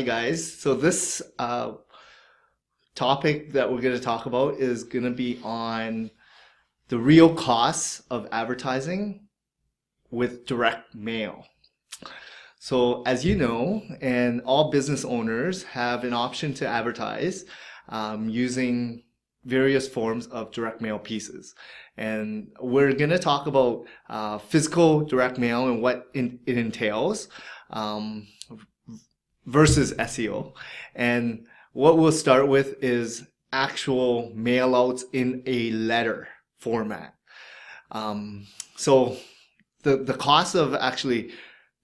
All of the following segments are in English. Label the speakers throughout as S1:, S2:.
S1: Hi guys. So this topic that we're going to talk about is going to be on the real costs of advertising with direct mail. So as you know, and all business owners have an option to advertise using various forms of direct mail pieces. And we're going to talk about physical direct mail and what it entails. Versus SEO. And what we'll start with is actual mailouts in a letter format. So the cost of actually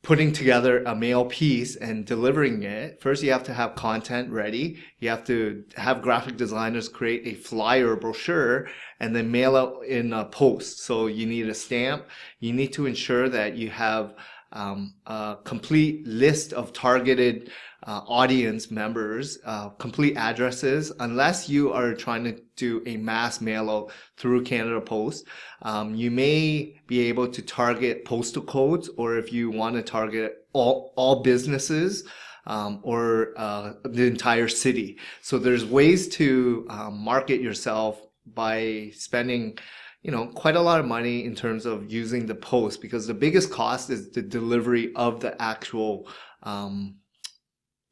S1: putting together a mail piece and delivering it, first you have to have content ready. You have to have graphic designers create a flyer or brochure and then mail out in a post. So you need a stamp. You need to ensure that you have a complete list of targeted audience members, complete addresses, unless you are trying to do a mass mail out through Canada Post. You may be able to target postal codes, or if you want to target all businesses, or the entire city. So there's ways to market yourself by spending quite a lot of money in terms of using the post, because the biggest cost is the delivery of the actual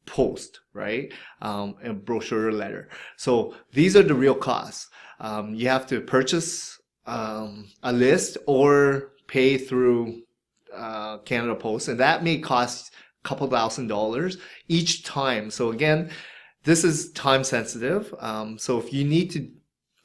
S1: post, right? A brochure or letter. So these are the real costs. You have to purchase a list or pay through Canada Post, and that may cost a couple $1,000s each time. So again, this is time sensitive. So if you need to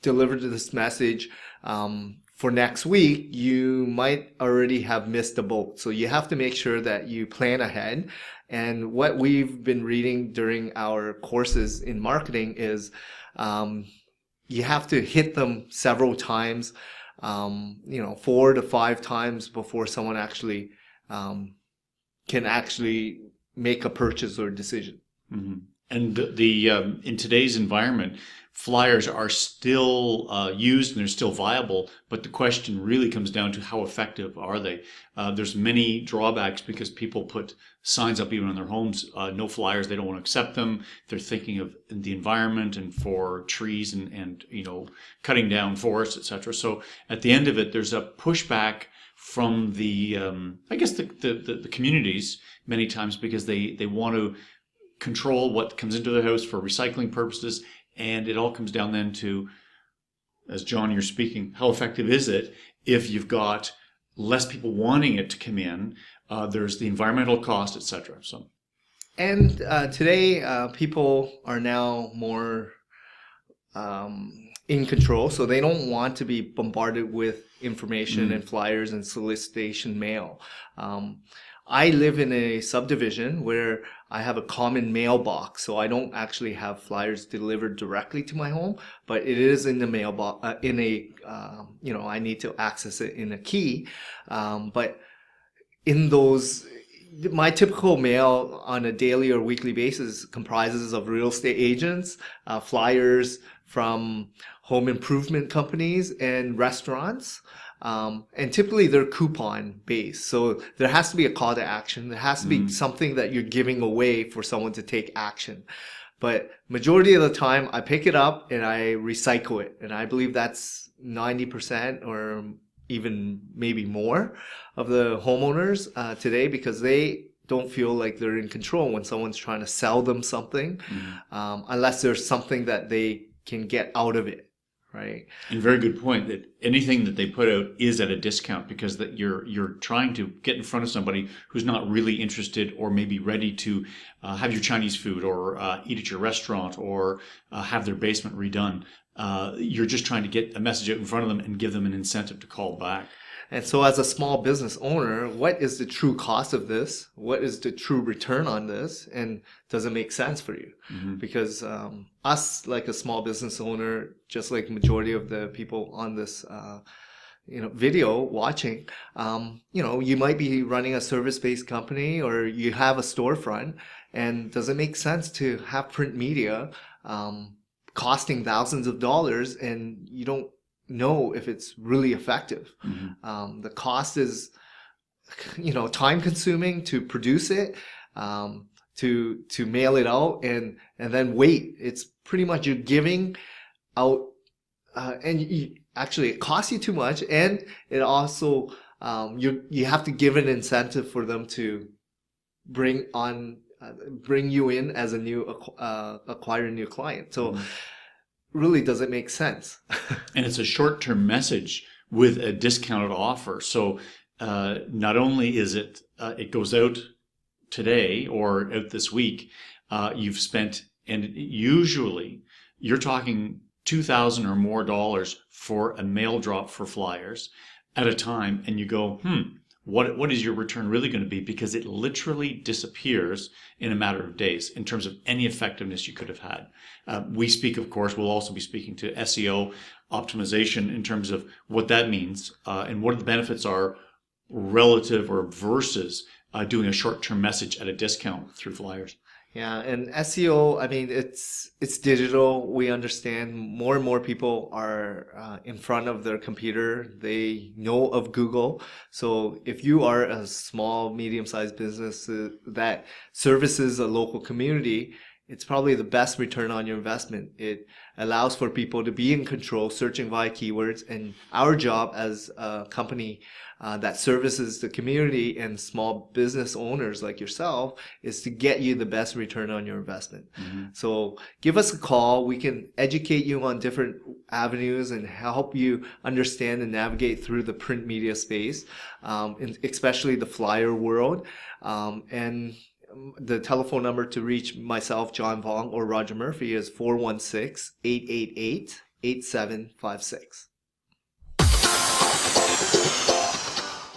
S1: deliver this message for next week, you might already have missed the boat. So you have to make sure that you plan ahead. And what we've been reading during our courses in marketing is you have to hit them several times, 4 to 5 times before someone actually can actually make a purchase or decision.
S2: Mm-hmm. And in today's environment, flyers are still used and they're still viable, but the question really comes down to how effective are they? There's many drawbacks because people put signs up even on their homes, no flyers, they don't want to accept them. They're thinking of the environment and for trees and cutting down forests, etc. So at the end of it, there's a pushback from the communities many times because they want to control what comes into their house for recycling purposes, and it all comes down then to, as John, you're speaking, how effective is it if you've got less people wanting it to come in? There's the environmental cost, etc.
S1: And today, people are now more in control, so they don't want to be bombarded with information and flyers and solicitation mail. I live in a subdivision where I have a common mailbox, so I don't actually have flyers delivered directly to my home, but it is in the mailbox, I need to access it in a key. But in those, my typical mail on a daily or weekly basis comprises of real estate agents, flyers from home improvement companies and restaurants. And typically they're coupon based. So there has to be a call to action. There has to be something that you're giving away for someone to take action. But majority of the time I pick it up and I recycle it. And I believe that's 90% or even maybe more of the homeowners today, because they don't feel like they're in control when someone's trying to sell them something, unless there's something that they can get out of it. Right.
S2: And very good point that anything that they put out is at a discount, because that you're trying to get in front of somebody who's not really interested or maybe ready to have your Chinese food or eat at your restaurant or have their basement redone. You're just trying to get a message out in front of them and give them an incentive to call back.
S1: And so as a small business owner, what is the true cost of this? What is the true return on this? And does it make sense for you? Because us, like a small business owner, just like majority of the people on this video watching, you might be running a service-based company or you have a storefront, and does it make sense to have print media costing thousands of dollars and you don't know if it's really effective? The cost is, time consuming to produce it, to mail it out and then wait. It's pretty much you're giving out, actually it costs you too much, and it also you have to give an incentive for them to bring on bring you in as a new acquire a new client. So really doesn't make sense.
S2: And it's a short-term message with a discounted offer. So not only is it it goes out today or out this week, you've spent, and usually you're talking $2,000 or more for a mail drop for flyers at a time, and you go, what is your return really going to be? Because it literally disappears in a matter of days in terms of any effectiveness you could have had. We speak, of course, we'll also be speaking to SEO optimization in terms of what that means and what the benefits are relative or versus doing a short-term message at a discount through flyers.
S1: Yeah, and SEO, I mean, it's digital. We understand more and more people are in front of their computer. They know of Google. So if you are a small, medium-sized business that services a local community, it's probably the best return on your investment. It allows for people to be in control, searching via keywords. And our job as a company that services the community and small business owners like yourself is to get you the best return on your investment. So give us a call. We can educate you on different avenues and help you understand and navigate through the print media space, especially the flyer world. And the telephone number to reach myself, John Vong, or Roger Murphy is 416-888-8756.